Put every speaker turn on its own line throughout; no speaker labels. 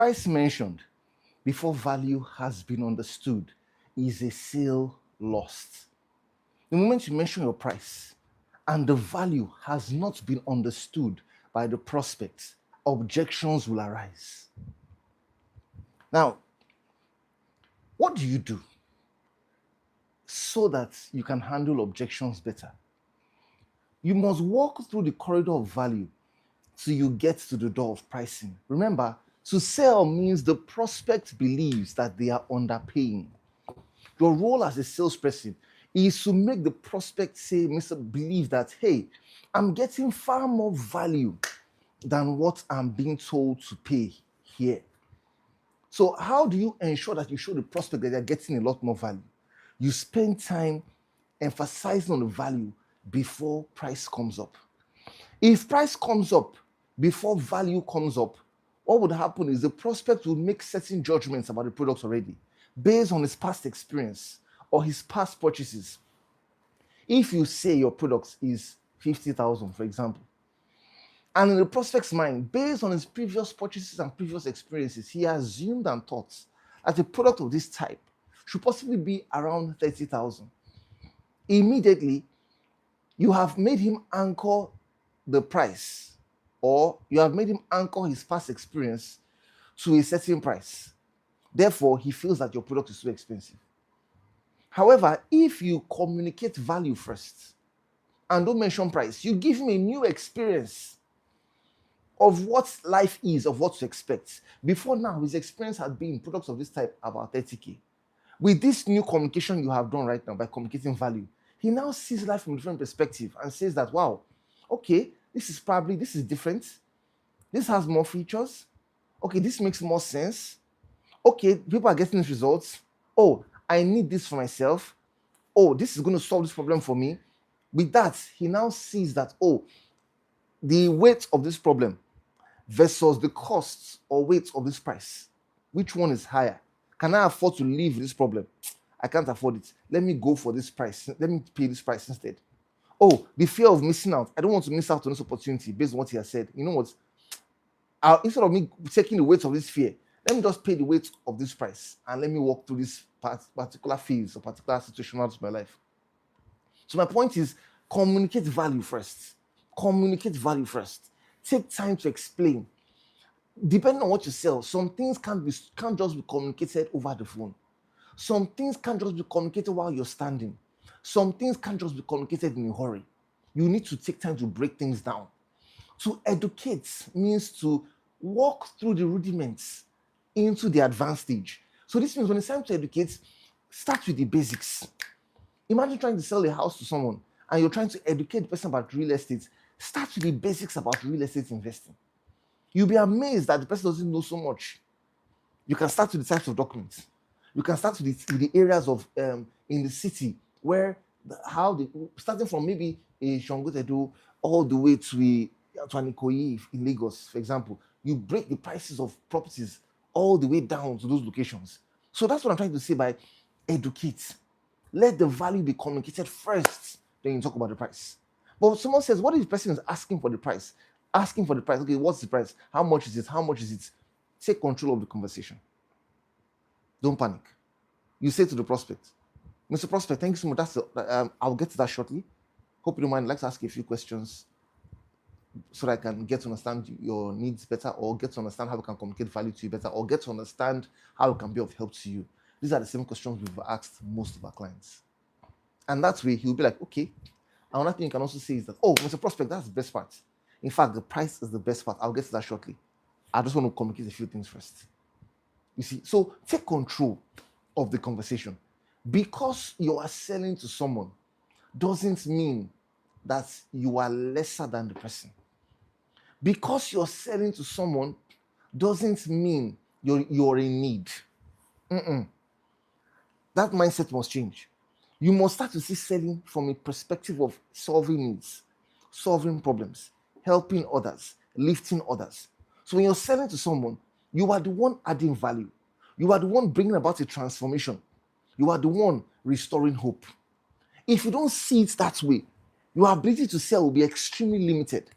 Price mentioned before value has been understood is a sale lost. The moment you mention your price and the value has not been understood by the prospect, objections will arise. Now, what do you do so that you can handle objections better? You must walk through the corridor of value till you get to the door of pricing. Remember, to sell means the prospect believes that they are underpaying. Your role as a salesperson is to make the prospect say, Mr. Believe that, hey, I'm getting far more value than what I'm being told to pay here. So how do you ensure that you show the prospect that they're getting a lot more value? You spend time emphasizing on the value before price comes up. If price comes up before value comes up, what would happen is the prospect will make certain judgments about the product already based on his past experience or his past purchases. If you say your product is 50,000, for example, and in the prospect's mind, based on his previous purchases and previous experiences, he assumed and thought that a product of this type should possibly be around 30,000. Immediately, you have made him anchor the price, or you have made him anchor his past experience to a certain price. Therefore, he feels that your product is too expensive. However, if you communicate value first and don't mention price, you give him a new experience of what life is, of what to expect. Before now, his experience had been products of this type about 30K. With this new communication you have done right now by communicating value, he now sees life from a different perspective and says that, wow, okay, this is different. This has more features. Okay, this makes more sense. Okay, people are getting these results. Oh, I need this for myself. Oh, this is going to solve this problem for me. With that, he now sees that, oh, the weight of this problem versus the costs or weight of this price. Which one is higher? Can I afford to live with this problem? I can't afford it. Let me go for this price. Let me pay this price instead. Oh, the fear of missing out. I don't want to miss out on this opportunity based on what he has said. You know what? Instead of me taking the weight of this fear, let me just pay the weight of this price and let me walk through this particular phase or particular situation out of my life. So my point is, communicate value first. Communicate value first. Take time to explain. Depending on what you sell, some things can't just be communicated over the phone. Some things can't just be communicated while you're standing. Some things can't just be communicated in a hurry. You need to take time to break things down. To educate means to walk through the rudiments into the advanced stage. So this means when it's time to educate, start with the basics. Imagine trying to sell a house to someone and you're trying to educate the person about real estate. Start with the basics about real estate investing. You'll be amazed that the person doesn't know so much. You can start with the types of documents. You can start with the areas of in the city where starting from maybe a Shangotedo all the way to an Ikoyi in Lagos, for example. You break the prices of properties all the way down to those locations. So that's what I'm trying to say by educate. Let the value be communicated first, then you talk about the price. But someone says, what if the person is asking for the price? Asking for the price. Okay, what's the price? How much is it? How much is it? Take control of the conversation. Don't panic. You say to the prospect, Mr. Prospect, thank you so much. I'll get to that shortly. Hope you don't mind. I'd like to ask you a few questions so that I can get to understand your needs better, or get to understand how we can communicate value to you better, or get to understand how it can be of help to you. These are the same questions we've asked most of our clients. And that way, he'll be like, okay. Another thing you can also say is that, oh, Mr. Prospect, that's the best part. In fact, the price is the best part. I'll get to that shortly. I just want to communicate a few things first. You see, so take control of the conversation. Because you are selling to someone doesn't mean that you are lesser than the person. Because you're selling to someone doesn't mean you're in need. That mindset must change. You must start to see selling from a perspective of solving needs, solving problems, helping others, lifting others. So when you're selling to someone, you are the one adding value. You are the one bringing about a transformation. You are the one restoring hope. If you don't see it that way, your ability to sell will be extremely limited.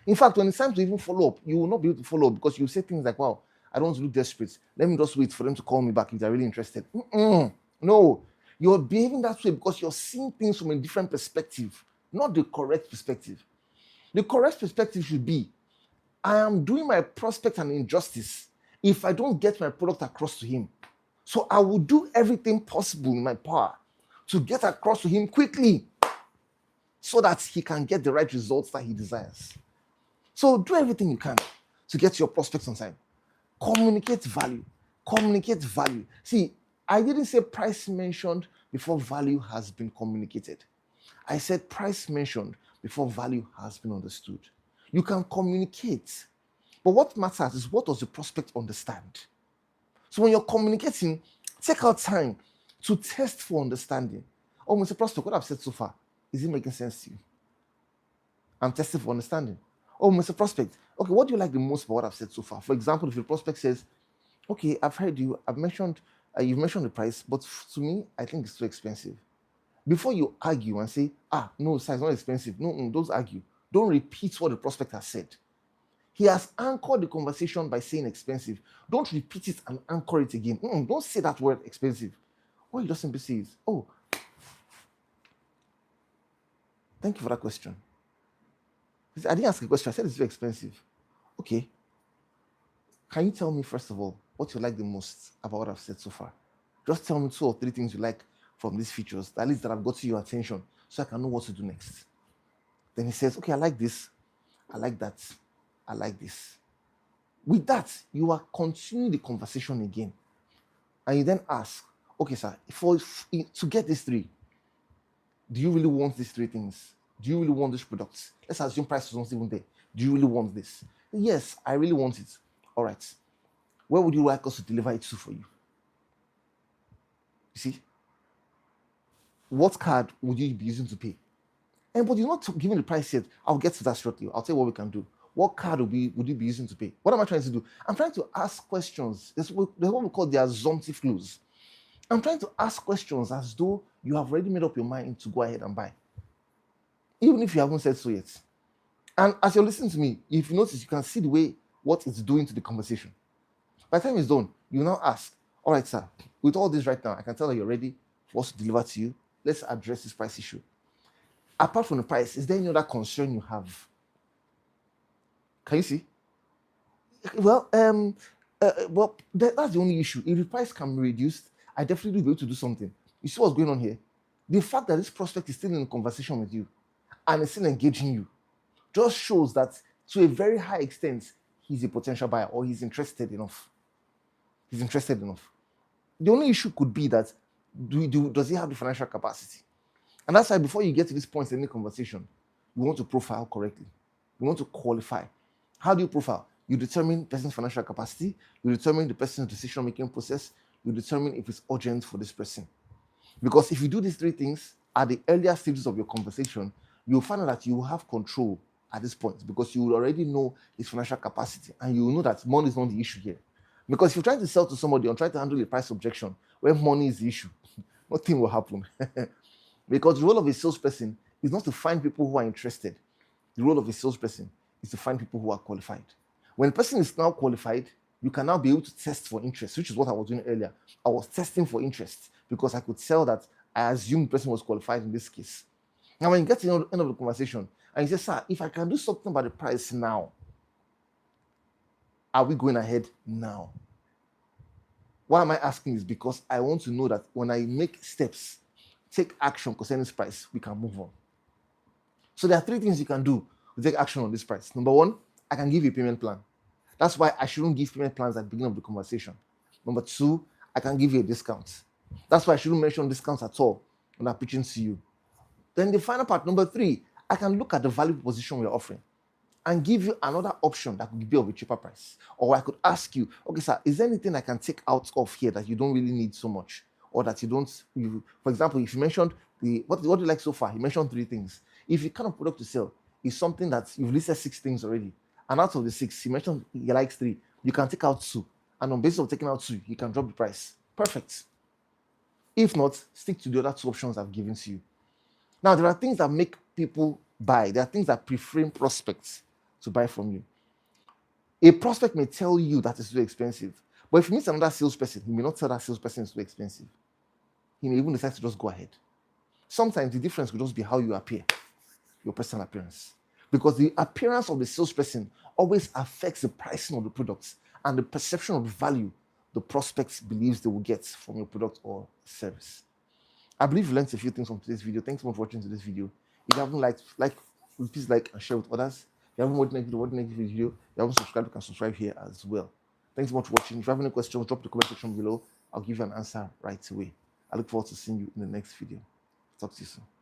In fact, when it's time to even follow up, you will not be able to follow up because you say things like, wow, I don't want to look desperate. Let me just wait for them to call me back if they're really interested. No, you're behaving that way because you're seeing things from a different perspective, not the correct perspective. The correct perspective should be, I am doing my prospect an injustice if I don't get my product across to him. So I will do everything possible in my power to get across to him quickly so that he can get the right results that he desires. So do everything you can to get your prospects on time. Communicate value. Communicate value. See, I didn't say price mentioned before value has been communicated. I said price mentioned before value has been understood. You can communicate, but what matters is what does the prospect understand? So when you're communicating, take out time to test for understanding. Oh, Mr. Prospect, what I've said so far, is it making sense to you? I'm testing for understanding. Oh, Mr. Prospect, okay, what do you like the most about what I've said so far? For example, if your prospect says, okay, I've heard you, you've mentioned the price, but to me, I think it's too expensive. Before you argue and say, no, sir, it's not expensive. No, don't argue. Don't repeat what the prospect has said. He has anchored the conversation by saying expensive. Don't repeat it and anchor it again. Don't say that word expensive. What you just simply say is, oh, thank you for that question. I didn't ask a question. I said it's very expensive. Okay. Can you tell me, first of all, what you like the most about what I've said so far? Just tell me 2 or 3 things you like from these features, at least that have got your attention, so I can know what to do next. Then he says, okay, I like this. I like that. I like this. With that, you are continuing the conversation again. And you then ask, okay, sir, to get these 3, do you really want these 3 things? Do you really want these products? Let's assume price is not even there. Do you really want this? Yes, I really want it. All right. Where would you like us to deliver it to for you? You see? What card would you be using to pay? But you're not giving the price yet. I'll get to that shortly. I'll tell you what we can do. What card would you be using to pay? What am I trying to do? I'm trying to ask questions. There's what we call the assumptive clues. I'm trying to ask questions as though you have already made up your mind to go ahead and buy, even if you haven't said so yet. And as you're listening to me, if you notice, you can see the way what it's doing to the conversation. By the time it's done, you now ask, all right, sir, with all this right now, I can tell that you're ready for us to deliver to you. Let's address this price issue. Apart from the price, is there any other concern you have? Can you see? Well, that's the only issue. If the price can be reduced, I definitely will be able to do something. You see what's going on here? The fact that this prospect is still in a conversation with you and is still engaging you just shows that to a very high extent, he's a potential buyer or he's interested enough. He's interested enough. The only issue could be that does he have the financial capacity? And that's why before you get to this point in the conversation, you want to profile correctly. You want to qualify. How do you profile? You determine the person's financial capacity. You determine the person's decision-making process. You determine if it's urgent for this person. Because if you do these 3 things at the earlier stages of your conversation, you'll find out that you will have control at this point because you will already know his financial capacity and you will know that money is not the issue here. Because if you're trying to sell to somebody or try to handle a price objection when money is the issue, nothing will happen. Because the role of a salesperson is not to find people who are interested. The role of a salesperson is to find people who are qualified. When a person is now qualified, you can now be able to test for interest, which is what I was doing earlier. I was testing for interest because I could tell that I assumed the person was qualified in this case. Now, when you get to the end of the conversation and you say, sir, if I can do something about the price now, are we going ahead now? Why am I asking this? Because I want to know that when I make steps, take action concerning this price, we can move on. So there are 3 things you can do to take action on this price. Number 1, I can give you a payment plan. That's why I shouldn't give payment plans at the beginning of the conversation. Number 2, I can give you a discount. That's why I shouldn't mention discounts at all when I'm pitching to you. Then the final part, number 3, I can look at the value proposition we're offering and give you another option that could be of a cheaper price. Or I could ask you, okay, sir, is there anything I can take out of here that you don't really need so much? Or that you don't, for example, if you mentioned what do you like so far? You mentioned 3 things. If the kind of product to sell is something that you've listed 6 things already, and out of the 6, you mentioned you like 3, you can take out 2. And on basis of taking out 2, you can drop the price. Perfect. If not, stick to the other 2 options I've given to you. Now, there are things that make people buy. There are things that preframe prospects to buy from you. A prospect may tell you that it's too expensive, but if he meets another salesperson, he may not tell that salesperson it's too expensive. He may even decide to just go ahead. Sometimes the difference could just be how you appear, your personal appearance. Because the appearance of the salesperson always affects the pricing of the products and the perception of the value the prospect believes they will get from your product or service. I believe you learned a few things from today's video. Thanks so much for watching today's video. If you haven't liked, please like and share with others. If you haven't watched the next video, if you haven't subscribed, you can subscribe here as well. Thanks so much for watching. If you have any questions, drop the comment section below. I'll give you an answer right away. I look forward to seeing you in the next video. Talk to you soon.